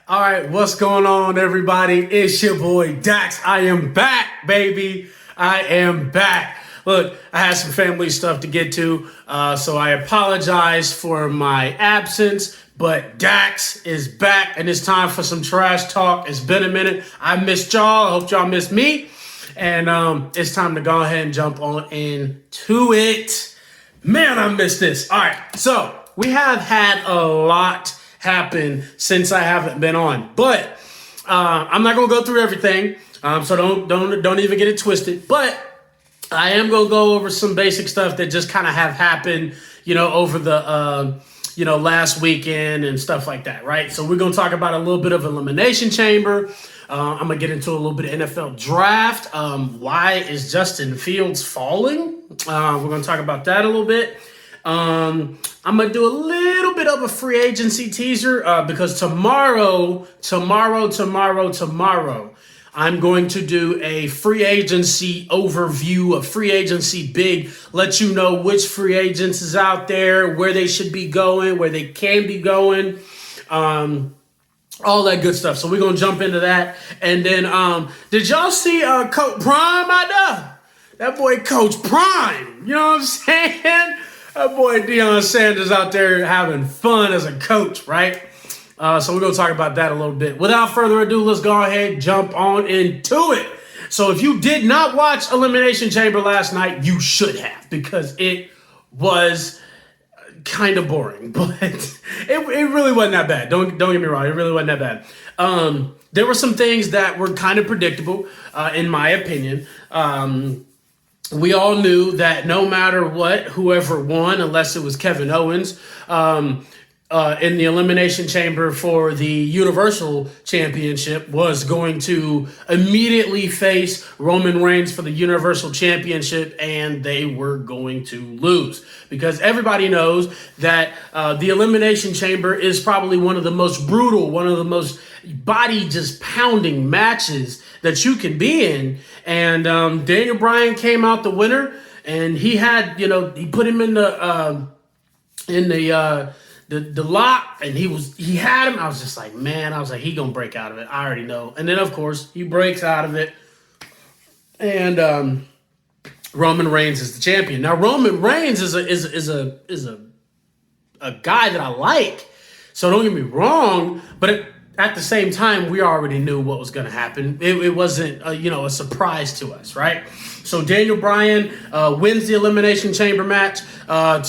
All right, what's going on, everybody? It's your boy Dax. I am back, baby. I am back. Look, I had some family stuff to get to, so I apologize for my absence. But Dax is back, and it's time for some trash talk. It's been a minute. I missed y'all. I hope y'all missed me. And it's time to go ahead and jump on into it. Man, I missed this. All right, so we have had a lot happen since I haven't been on, but I'm not gonna go through everything, so don't even get it twisted. But I am gonna go over some basic stuff that just kind of have happened, over the last weekend and stuff like that, right? So we're gonna talk about a little bit of Elimination Chamber. I'm gonna get into a little bit of NFL draft. Why is Justin Fields falling? We're gonna talk about that a little bit. I'm gonna do a little bit of a free agency teaser because tomorrow, I'm going to do a free agency overview, a free agency big, let you know which free agents is out there, where they should be going, where they can be going, all that good stuff. So we're gonna jump into that. And then did y'all see Coach Prime out there? That boy Coach Prime, you know what I'm saying? That boy Deion Sanders out there having fun as a coach, right? So we're going to talk about that a little bit. Without further ado, let's go ahead and jump on into it. So if you did not watch Elimination Chamber last night, you should have, because it was kind of boring, but it really wasn't that bad. Don't get me wrong. It really wasn't that bad. There were some things that were kind of predictable, in my opinion. We all knew that no matter what, whoever won, unless it was Kevin Owens, in the Elimination Chamber for the Universal Championship, was going to immediately face Roman Reigns for the Universal Championship, and they were going to lose. Because everybody knows that the Elimination Chamber is probably one of the most brutal, one of the most body just pounding matches that you can be in. And Daniel Bryan came out the winner, and he had, he put him in the lock, and he had him. I was just like, man, he gonna break out of it. I already know. And then of course he breaks out of it, and Roman Reigns is the champion. Now Roman Reigns is a guy that I like. So don't get me wrong, but at the same time, we already knew what was going to happen. It wasn't, a surprise to us, right? So Daniel Bryan wins the Elimination Chamber match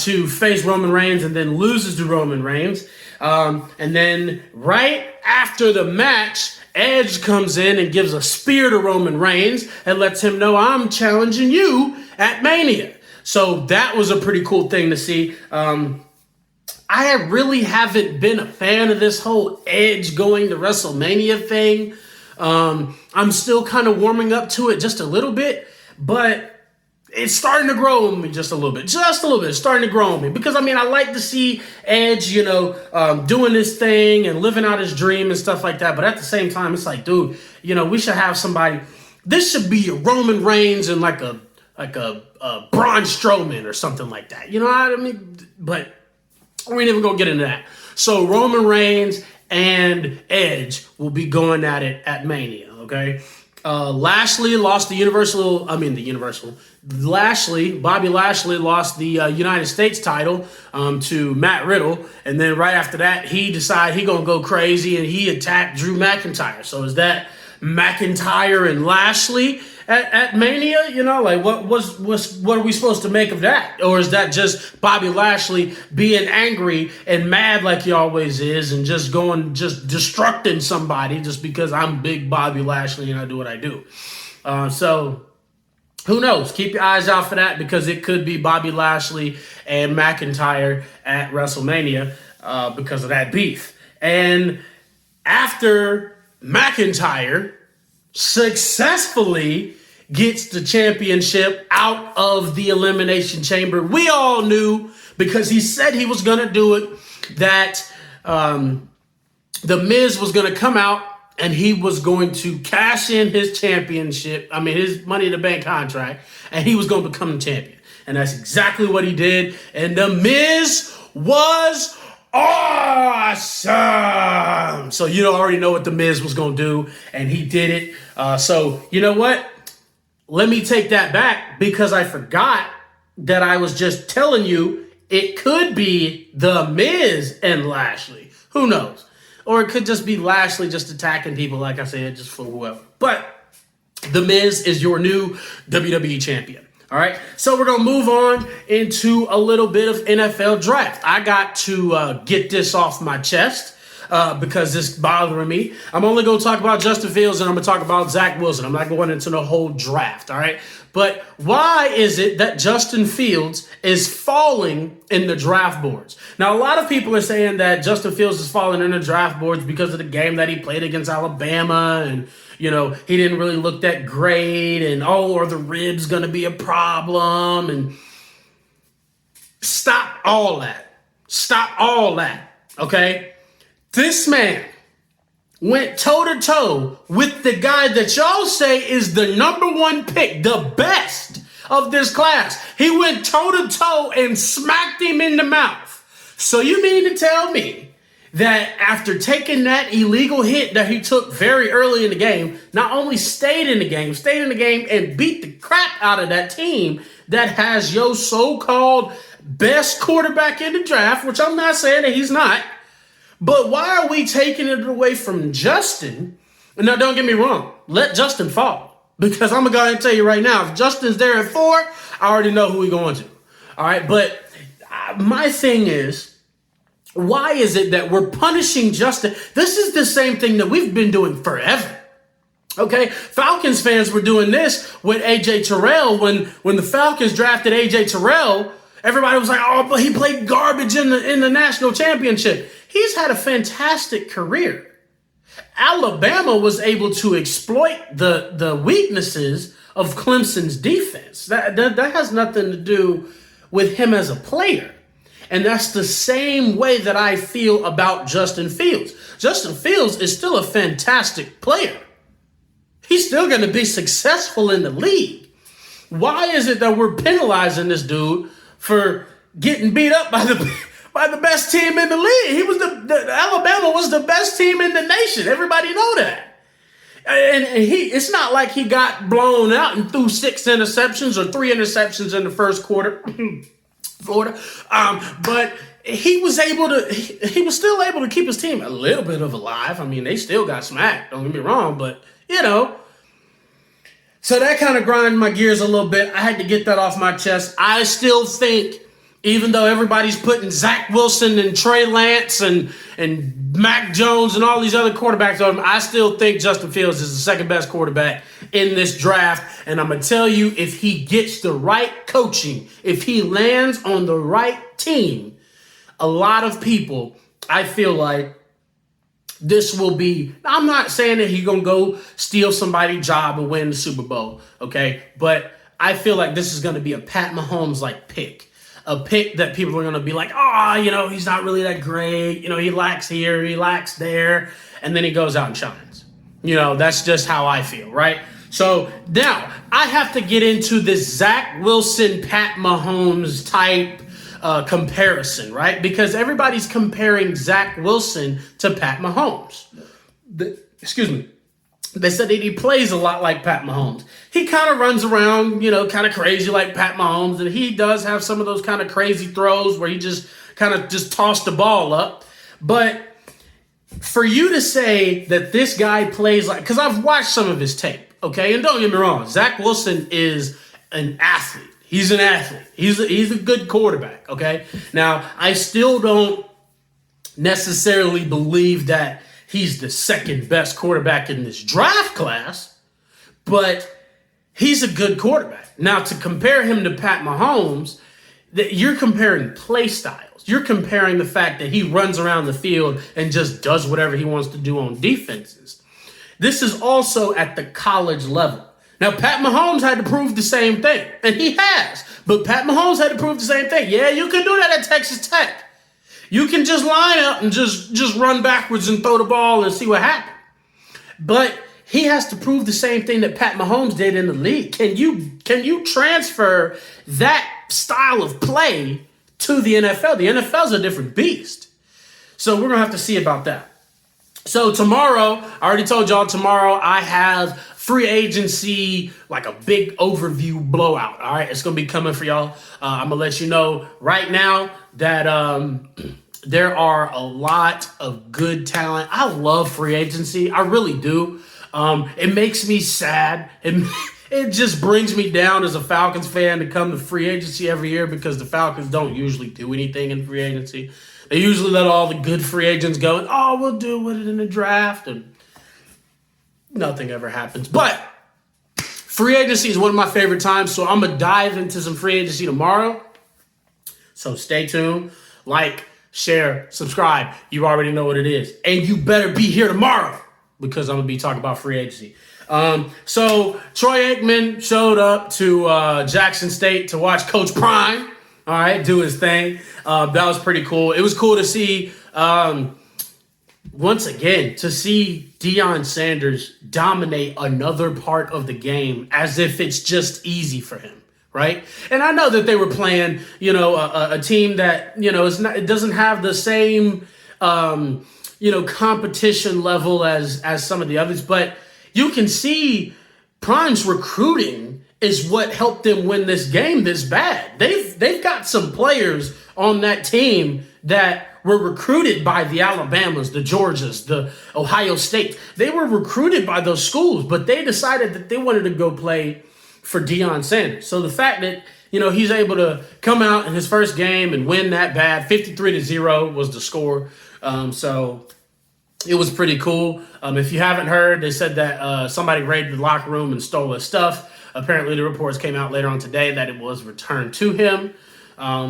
to face Roman Reigns, and then loses to Roman Reigns. And then right after the match, Edge comes in and gives a spear to Roman Reigns and lets him know, I'm challenging you at Mania. So that was a pretty cool thing to see. I really haven't been a fan of this whole Edge going to WrestleMania thing. I'm still kind of warming up to it just a little bit, but it's starting to grow on me just a little bit. It's starting to grow on me because, I like to see Edge, doing this thing and living out his dream and stuff like that. But at the same time, it's like, dude, we should have somebody. This should be a Roman Reigns and like a Braun Strowman or something like that. You know what I mean? But we ain't even gonna get into that. So Roman Reigns and Edge will be going at it at Mania, okay? Lashley lost Bobby Lashley lost the United States title to Matt Riddle. And then right after that, he decided he gonna go crazy and he attacked Drew McIntyre. So is that McIntyre and Lashley at Mania? What are we supposed to make of that? Or is that just Bobby Lashley being angry and mad like he always is, and just destructing somebody just because I'm big Bobby Lashley and I do what I do? So who knows? Keep your eyes out for that, because it could be Bobby Lashley and McIntyre at WrestleMania because of that beef. And after McIntyre successfully gets the championship out of the Elimination Chamber, we all knew, because he said he was going to do it, that The Miz was going to come out and he was going to cash in his championship, his Money in the Bank contract, and he was going to become the champion. And that's exactly what he did. And The Miz was awesome. So you already know what The Miz was going to do, and he did it. So you know what? Let me take that back because I forgot that I was just telling you it could be The Miz and Lashley. Who knows? Or it could just be Lashley just attacking people, like I said, just for whoever. But The Miz is your new WWE champion. All right, so we're going to move on into a little bit of NFL draft. I got to get this off my chest because it's bothering me. I'm only going to talk about Justin Fields and I'm going to talk about Zach Wilson. I'm not going into the whole draft, all right? But why is it that Justin Fields is falling in the draft boards? Now, a lot of people are saying that Justin Fields is falling in the draft boards because of the game that he played against Alabama and, you know, he didn't really look that great and, oh, are the ribs going to be a problem? And stop all that. Stop all that, okay? This man went toe-to-toe with the guy that y'all say is the number one pick, the best of this class. He went toe-to-toe and smacked him in the mouth. So you mean to tell me that after taking that illegal hit that he took very early in the game, not only stayed in the game and beat the crap out of that team that has your so-called best quarterback in the draft, which I'm not saying that he's not, but why are we taking it away from Justin? Now, don't get me wrong. Let Justin fall. Because I'm going to go ahead and tell you right now, if Justin's there at 4, I already know who we're going to. All right, but my thing is, why is it that we're punishing Justin? This is the same thing that we've been doing forever. Okay, Falcons fans were doing this with A.J. Terrell. When the Falcons drafted A.J. Terrell, everybody was like, oh, but he played garbage in the national championship. He's had a fantastic career. Alabama was able to exploit the weaknesses of Clemson's defense. That has nothing to do with him as a player. And that's the same way that I feel about Justin Fields. Justin Fields is still a fantastic player. He's still going to be successful in the league. Why is it that we're penalizing this dude for getting beat up by the best team in the league? He was Alabama was the best team in the nation. Everybody know that. And it's not like he got blown out and threw 6 interceptions or 3 interceptions in the first quarter. Florida. But he was still able to keep his team a little bit of alive. I mean, they still got smacked, don't get me wrong, but you know. So that kind of grinded my gears a little bit. I had to get that off my chest. I still think, even though everybody's putting Zach Wilson and Trey Lance and Mac Jones and all these other quarterbacks on him, I still think Justin Fields is the second best quarterback in this draft. And I'm going to tell you, if he gets the right coaching, if he lands on the right team, a lot of people, I feel like this will be, I'm not saying that he's going to go steal somebody's job and win the Super Bowl, okay? But I feel like this is going to be a Pat Mahomes-like pick. A pick that people are going to be like, oh, he's not really that great. He lacks here, he lacks there. And then he goes out and shines. That's just how I feel, right? So now I have to get into this Zach Wilson, Pat Mahomes type comparison, right? Because everybody's comparing Zach Wilson to Pat Mahomes. Excuse me. They said that he plays a lot like Pat Mahomes. He kind of runs around, kind of crazy like Pat Mahomes. And he does have some of those kind of crazy throws where he just kind of just tossed the ball up. But for you to say that this guy plays like, because I've watched some of his tape, okay? And don't get me wrong, Zach Wilson is an athlete. He's an athlete. He's a good quarterback, okay? Now, I still don't necessarily believe that he's the second best quarterback in this draft class, but he's a good quarterback. Now, to compare him to Pat Mahomes, you're comparing play styles. You're comparing the fact that he runs around the field and just does whatever he wants to do on defenses. This is also at the college level. Now, Pat Mahomes had to prove the same thing, and he has. But Pat Mahomes had to prove the same thing. Yeah, you can do that at Texas Tech. You can just line up and just run backwards and throw the ball and see what happens. But he has to prove the same thing that Pat Mahomes did in the league. Can you transfer that style of play to the NFL? The NFL is a different beast. So we're going to have to see about that. So tomorrow, I already told y'all tomorrow I have free agency, like a big overview blowout. All right, it's going to be coming for y'all. I'm going to let you know right now that there are a lot of good talent. I love free agency. I really do. It makes me sad. It just brings me down as a Falcons fan to come to free agency every year because the Falcons don't usually do anything in free agency. They usually let all the good free agents go and, oh, we'll deal with it in the draft, and nothing ever happens. But free agency is one of my favorite times, so I'm going to dive into some free agency tomorrow. So stay tuned. Like, share, subscribe. You already know what it is. And you better be here tomorrow because I'm going to be talking about free agency. So Troy Aikman showed up to Jackson State to watch Coach Prime, all right, do his thing. That was pretty cool. It was cool to see, once again, to see Deion Sanders dominate another part of the game as if it's just easy for him, right? And I know that they were playing, a team that, it doesn't have the same, competition level as some of the others, but you can see Prime's recruiting is what helped them win this game this bad. They've got some players on that team that were recruited by the Alabamas, the Georgias, the Ohio State. They were recruited by those schools, but they decided that they wanted to go play for Deion Sanders. So the fact that, he's able to come out in his first game and win that bad, 53-0 was the score. So it was pretty cool. If you haven't heard, they said that somebody raided the locker room and stole his stuff. Apparently, the reports came out later on today that it was returned to him.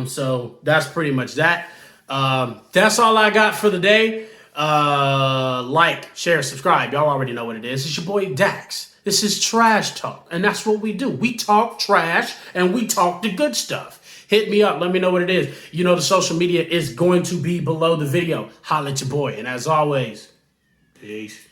So that's pretty much that. That's all I got for the day. Like, share, subscribe. Y'all already know what it is. It's your boy Dax. This is Trash Talk, and that's what we do. We talk trash, and we talk the good stuff. Hit me up. Let me know what it is. The social media is going to be below the video. Holla at your boy. And as always, peace.